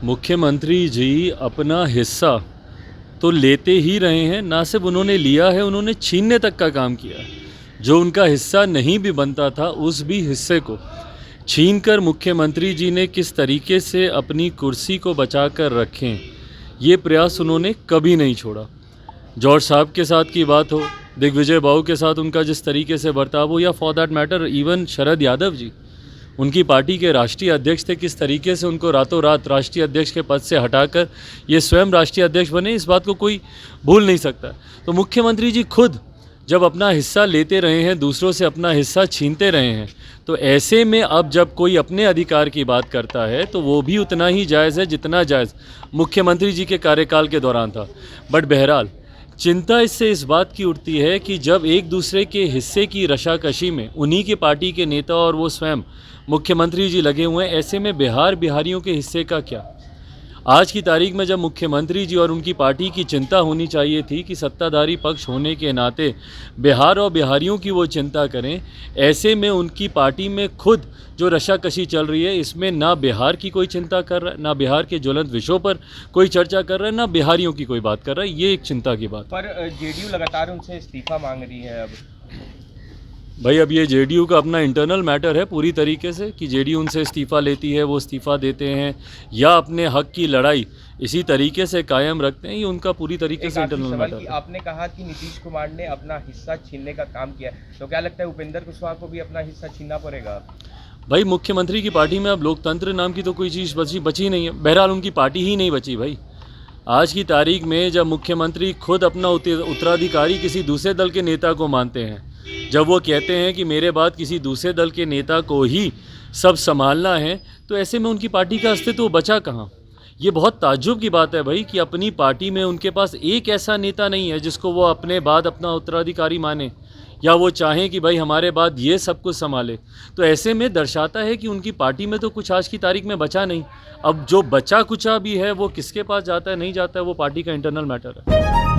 मुख्यमंत्री जी अपना हिस्सा तो लेते ही रहे हैं, ना सिर्फ उन्होंने लिया है, उन्होंने छीनने तक का काम किया है। जो उनका हिस्सा नहीं भी बनता था उस भी हिस्से को छीनकर मुख्यमंत्री जी ने किस तरीके से अपनी कुर्सी को बचा कर रखें, ये प्रयास उन्होंने कभी नहीं छोड़ा। जॉर्ज साहब के साथ की बात हो, दिग्विजय बाबू के साथ उनका जिस तरीके से बर्ताव हो, या for that matter even Sharad Yadav ji, उनकी पार्टी के राष्ट्रीय अध्यक्ष थे, किस तरीके से उनको रातों रात राष्ट्रीय अध्यक्ष के पद से हटाकर ये स्वयं राष्ट्रीय अध्यक्ष बने, इस बात को कोई भूल नहीं सकता। तो मुख्यमंत्री जी खुद जब अपना हिस्सा लेते रहे हैं, दूसरों से अपना हिस्सा छीनते रहे हैं, तो ऐसे में अब जब कोई अपने अधिकार की बात करता है तो वो भी उतना ही जायज़ है जितना जायज़ मुख्यमंत्री जी के कार्यकाल के दौरान था। बट बहरहाल चिंता इससे इस बात की उठती है कि जब एक दूसरे के हिस्से की रशाकशी में उन्हीं के पार्टी के नेता और वो स्वयं मुख्यमंत्री जी लगे हुए हैं, ऐसे में बिहारियों के हिस्से का क्या। आज की तारीख में जब मुख्यमंत्री जी और उनकी पार्टी की चिंता होनी चाहिए थी कि सत्ताधारी पक्ष होने के नाते बिहार और बिहारियों की वो चिंता करें, ऐसे में उनकी पार्टी में खुद जो रशाकशी चल रही है, इसमें ना बिहार की कोई चिंता कर रहा है, ना बिहार के ज्वलंत विषयों पर कोई चर्चा कर रहा है, ना बिहारियों की कोई बात कर रहा है। ये एक चिंता की बात। पर जेडीयू लगातार उनसे इस्तीफा मांग रही है। अब भाई अब ये जेडीयू का अपना इंटरनल मैटर है पूरी तरीके से कि जेडीयू उनसे इस्तीफ़ा लेती है, वो इस्तीफ़ा देते हैं या अपने हक की लड़ाई इसी तरीके से कायम रखते हैं, ये उनका पूरी तरीके से इंटरनल मैटर है। आपने कहा कि नीतीश कुमार ने अपना हिस्सा छीनने का काम किया, तो क्या लगता है उपेंद्र कुशवाहा को भी अपना हिस्सा छीनना पड़ेगा? भाई मुख्यमंत्री की पार्टी में अब लोकतंत्र नाम की तो कोई चीज़ बची नहीं है। बहरहाल उनकी पार्टी ही नहीं बची भाई। आज की तारीख में जब मुख्यमंत्री खुद अपना उत्तराधिकारी किसी दूसरे दल के नेता को मानते हैं, जब वो कहते हैं कि मेरे बाद किसी दूसरे दल के नेता को ही सब संभालना है, तो ऐसे में उनकी पार्टी का अस्तित्व बचा कहाँ। ये बहुत ताज्जुब की बात है भाई कि अपनी पार्टी में उनके पास एक ऐसा नेता नहीं है जिसको वो अपने बाद अपना उत्तराधिकारी माने, या वो चाहें कि भाई हमारे बाद ये सब कुछ संभाले। तो ऐसे में दर्शाता है कि उनकी पार्टी में तो कुछ आज की तारीख में बचा नहीं। अब जो बचा कुचा भी है वो किसके पास जाता है नहीं जाता है, वो पार्टी का इंटरनल मैटर है।